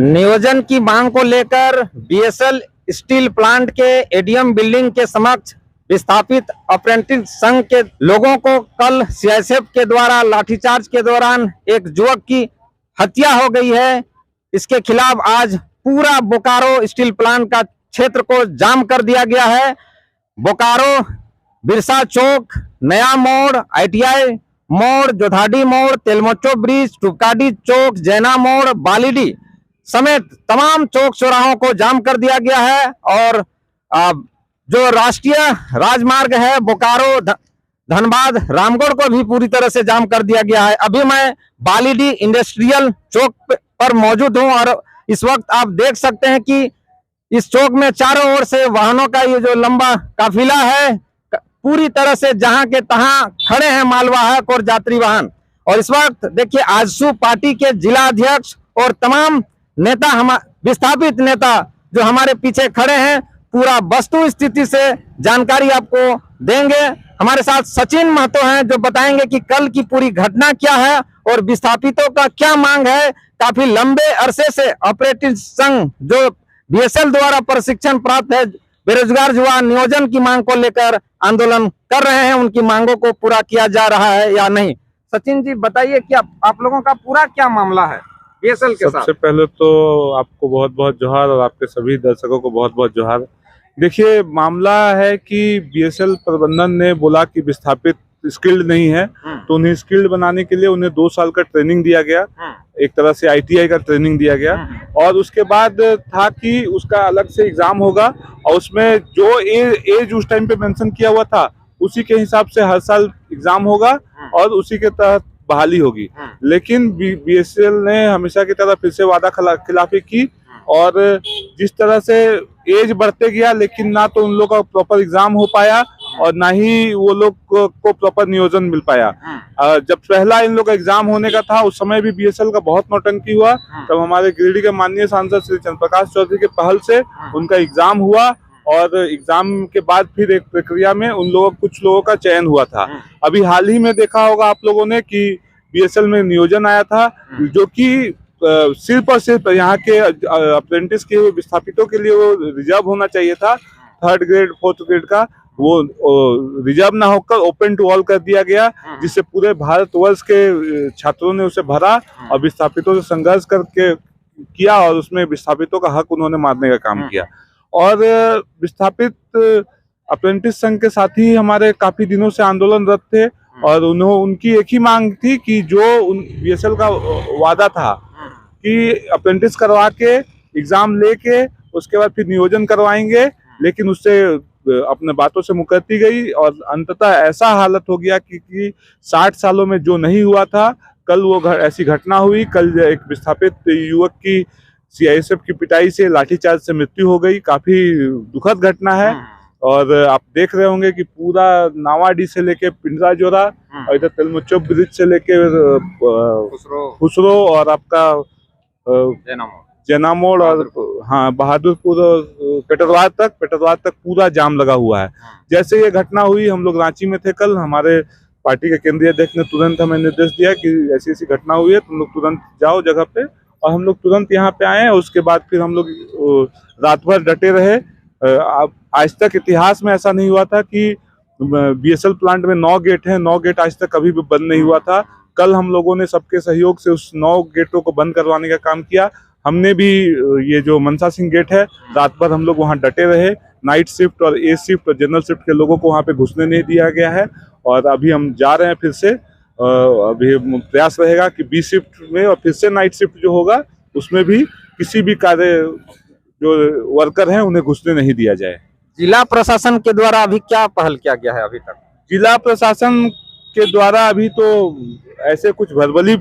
नियोजन की मांग को लेकर बीएसएल स्टील प्लांट के एडीएम बिल्डिंग के समक्ष विस्थापित अप्रेंटिस संघ के लोगों को कल सीआईएसएफ के द्वारा लाठीचार्ज के दौरान एक युवक की हत्या हो गई है। इसके खिलाफ आज पूरा बोकारो स्टील प्लांट का क्षेत्र को जाम कर दिया गया है। बोकारो बिरसा चौक, नया मोड़, आईटीआई मोड़, जोधाडी मोड़, तेलमोचो ब्रिज, टुपकाडी चौक, जैना मोड़, बालीडी समेत तमाम चौक चौराहों को जाम कर दिया गया है। और जो राष्ट्रीय राजमार्ग है बोकारो धनबाद रामगढ़ को भी पूरी तरह से जाम कर दिया गया है। अभी मैं बालीडी इंडस्ट्रियल चौक पर मौजूद हूं और इस वक्त आप देख सकते हैं कि इस चौक में चारों ओर से वाहनों का ये जो लंबा काफिला है पूरी तरह से जहां के तहां खड़े हैं मालवाहक और यात्री वाहन। और इस वक्त देखिए आजसू पार्टी के जिला अध्यक्ष और तमाम नेता, हम विस्थापित नेता जो हमारे पीछे खड़े हैं, पूरा वस्तु स्थिति से जानकारी आपको देंगे। हमारे साथ सचिन महतो हैं जो बताएंगे कि कल की पूरी घटना क्या है और विस्थापितों का क्या मांग है। काफी लंबे अरसे से अप्रेंटिस संघ जो बीएसएल द्वारा प्रशिक्षण प्राप्त है बेरोजगार युवा नियोजन की मांग को लेकर आंदोलन कर रहे हैं, उनकी मांगों को पूरा किया जा रहा है या नहीं। सचिन जी बताइए कि आप लोगों का पूरा क्या मामला है बीएसएल के साथ? सबसे पहले तो आपको बहुत बहुत जोहार और आपके सभी दर्शकों को बहुत बहुत जोहार। देखिए मामला है कि बीएसएल प्रबंधन ने बोला कि विस्थापित स्किल्ड नहीं है, तो उन्हें स्किल्ड बनाने के लिए उन्हें 2 साल का ट्रेनिंग दिया गया, एक तरह से आईटीआई का ट्रेनिंग दिया गया। और उसके बाद था कि उसका अलग से एग्जाम होगा और उसमें जो एज उस टाइम पे मेंशन किया हुआ था उसी के हिसाब से हर साल एग्जाम होगा और उसी के तहत बहाली होगी। लेकिन बीएसएल ने हमेशा की तरह फिर से वादा खिलाफी की और जिस तरह से एज बढ़ते गया लेकिन ना तो उन लोग का प्रॉपर एग्जाम हो पाया और ना ही वो लोग को प्रॉपर नियोजन मिल पाया। जब पहला इन लोग का एग्जाम होने का था उस समय भी बीएसएल का बहुत नौटंकी हुआ। तब हमारे गिरिडीह के माननीय सांसद श्री चंद्र प्रकाश चौधरी के पहल से उनका एग्जाम हुआ और एग्जाम के बाद फिर एक प्रक्रिया में कुछ लोगों का चयन हुआ था। अभी हाल ही में देखा होगा आप लोगों ने कि बीएसएल में नियोजन आया था जो कि सिर्फ और सिर्फ यहाँ के अप्रेंटिस के विस्थापितों के लिए वो रिजर्व होना चाहिए था। 3rd ग्रेड 4th ग्रेड का वो रिजर्व ना होकर ओपन टू ऑल कर दिया गया, जिससे पूरे भारतवर्ष के छात्रों ने उसे भरा और विस्थापितों से संघर्ष करके किया और उसमें विस्थापितों का हक उन्होंने मारने का काम किया। और विस्थापित अप्रेंटिस संघ के साथी हमारे काफी दिनों से आंदोलनरत थे और उनकी एक ही मांग थी कि जो बीएसएल का वादा था कि अप्रेंटिस करवा के एग्जाम लेके उसके बाद फिर नियोजन करवाएंगे, लेकिन उससे अपने बातों से मुकरती गई और अंततः ऐसा हालत हो गया कि 60 सालों में जो नहीं हुआ था कल वो ऐसी घटना हुई। कल एक विस्थापित युवक की सीआईएसएफ की पिटाई से लाठीचार्ज से मृत्यु हो गई। काफी दुखद घटना है और आप देख रहे होंगे कि पूरा नावाडी से लेके पिंडरा जोरा और इधर तेलमोचो ब्रिज से लेके खुसरो और आपका जैना मोड़ और हाँ बहादुरपुर पेटरवार तक पूरा जाम लगा हुआ है। जैसे ये घटना हुई हम लोग रांची में थे कल, हमारे पार्टी के केंद्रीय अध्यक्ष ने तुरंत हमें निर्देश दिया कि ऐसी ऐसी घटना हुई है, तुम लोग तुरंत जाओ जगह पे। और हम लोग तुरंत यहाँ पे आए। उसके बाद फिर हम लोग रात भर डटे रहे। आज तक इतिहास में ऐसा नहीं हुआ था कि बीएसएल प्लांट में 9 गेट हैं, 9 गेट आज तक कभी भी बंद नहीं हुआ था। कल हम लोगों ने सबके सहयोग से उस 9 गेटों को बंद करवाने का काम किया। हमने भी ये जो मनसा सिंह गेट है रात भर हम लोग वहाँ डटे रहे। नाइट शिफ्ट और ए शिफ्ट और जनरल शिफ्ट के लोगों को वहाँ पे घुसने नहीं दिया गया है और अभी हम जा रहे हैं फिर से। अभी प्रयास रहेगा कि बी शिफ्ट में और फिर से नाइट शिफ्ट जो होगा उसमें भी किसी भी कार्य जो वर्कर हैं उन्हें घुसने नहीं दिया जाए। जिला प्रशासन के द्वारा अभी क्या पहल किया गया है? अभी तक जिला प्रशासन के द्वारा अभी तो ऐसे कुछ वर्बली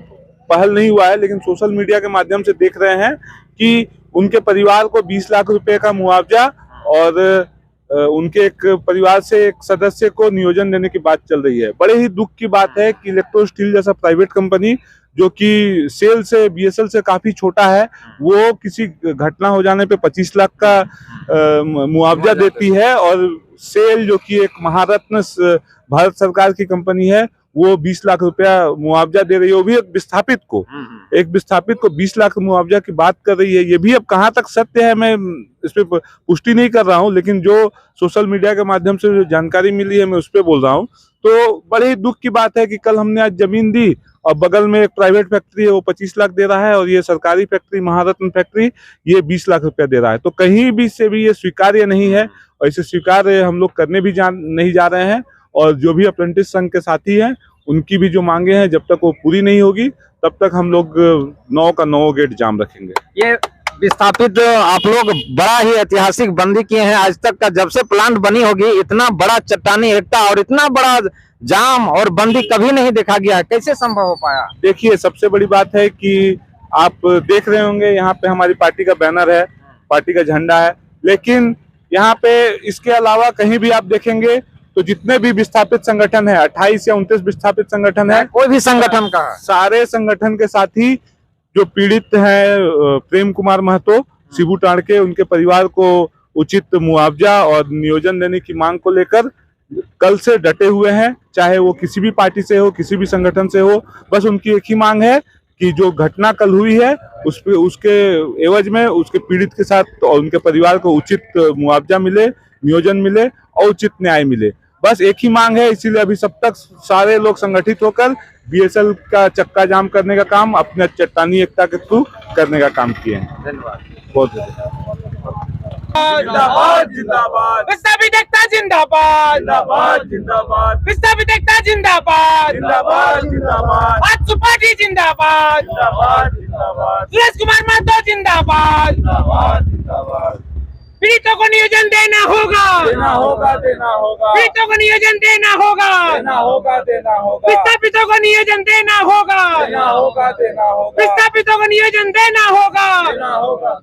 पहल नहीं हुआ है, लेकिन सोशल मीडिया के माध्यम से देख रहे हैं कि उनके परिवार को 20 लाख रुपए का मुआवजा और उनके एक परिवार से एक सदस्य को नियोजन देने की बात चल रही है। बड़े ही दुख की बात है कि इलेक्ट्रो स्टील जैसा प्राइवेट कंपनी जो कि सेल से बीएसएल से काफी छोटा है, वो किसी घटना हो जाने पे 25 लाख का मुआवजा देती है और सेल जो कि एक महारत्न भारत सरकार की कंपनी है वो 20 लाख रुपया मुआवजा दे रही है, वो भी एक विस्थापित को। एक विस्थापित को 20 लाख मुआवजा की बात कर रही है। ये भी अब कहाँ तक सत्य है मैं इस पे पुष्टि नहीं कर रहा हूँ, लेकिन जो सोशल मीडिया के माध्यम से जो जानकारी मिली है मैं उस पे बोल रहा हूँ। तो बड़े दुख की बात है कि कल हमने आज जमीन दी और बगल में एक प्राइवेट फैक्ट्री है वो 25 लाख दे रहा है, और ये सरकारी फैक्ट्री महारत्न फैक्ट्री ये 20 लाख रुपया दे रहा है। तो कहीं भी से भी ये स्वीकार्य नहीं है, और इसे स्वीकार्य हम लोग करने भी नहीं जा रहे हैं। और जो भी अप्रेंटिस संघ के साथी हैं उनकी भी जो मांगे हैं जब तक वो पूरी नहीं होगी तब तक हम लोग 9 का 9 गेट जाम रखेंगे। ये विस्थापित आप लोग बड़ा ही ऐतिहासिक बंदी किए हैं। आज तक का जब से प्लांट बनी होगी इतना बड़ा चट्टानी एकता और इतना बड़ा जाम और बंदी कभी नहीं देखा गया। कैसे संभव हो पाया? देखिए, सबसे बड़ी बात है कि आप देख रहे होंगे यहाँ पे हमारी पार्टी का बैनर है, पार्टी का झंडा है, लेकिन यहाँ पे इसके अलावा कहीं भी आप देखेंगे तो जितने भी विस्थापित संगठन है, 28 या 29 विस्थापित संगठन है, कोई भी संगठन का सारे संगठन के साथी जो पीड़ित हैं, प्रेम कुमार महतो, शिबू टाणके, उनके परिवार को उचित मुआवजा और नियोजन देने की मांग को लेकर कल से डटे हुए हैं। चाहे वो किसी भी पार्टी से हो, किसी भी संगठन से हो, बस उनकी एक ही मांग है कि जो घटना कल हुई है उसके एवज में उसके पीड़ित के साथ और उनके परिवार को उचित मुआवजा मिले, नियोजन मिले और उचित न्याय मिले। बस एक ही मांग है, इसीलिए अभी सब तक सारे लोग संगठित होकर बीएसएल का चक्का जाम करने का काम अपने चट्टानी एकता के थ्रू करने का काम किए हैं। धन्यवाद। बहुत जिंदाबाद जिंदाबाद विस्थापित एकता जिंदाबाद जिंदाबाद जिंदाबाद विस्थापित एकता जिंदाबाद जिंदाबाद जिंदाबाद आज पार्टी जिंदाबाद जिंदाबाद जिंदाबाद सुरेश कुमार महतो जिंदाबाद जिंदाबाद जिंदाबाद पीड़ितों को नियोजन देना होगा देना होगा देना होगा पीड़ितों को नियोजन देना होगा देना होगा देना होगा विस्थापितों को नियोजन देना होगा देना होगा देना होगा विस्थापितों को नियोजन देना होगा देना होगा।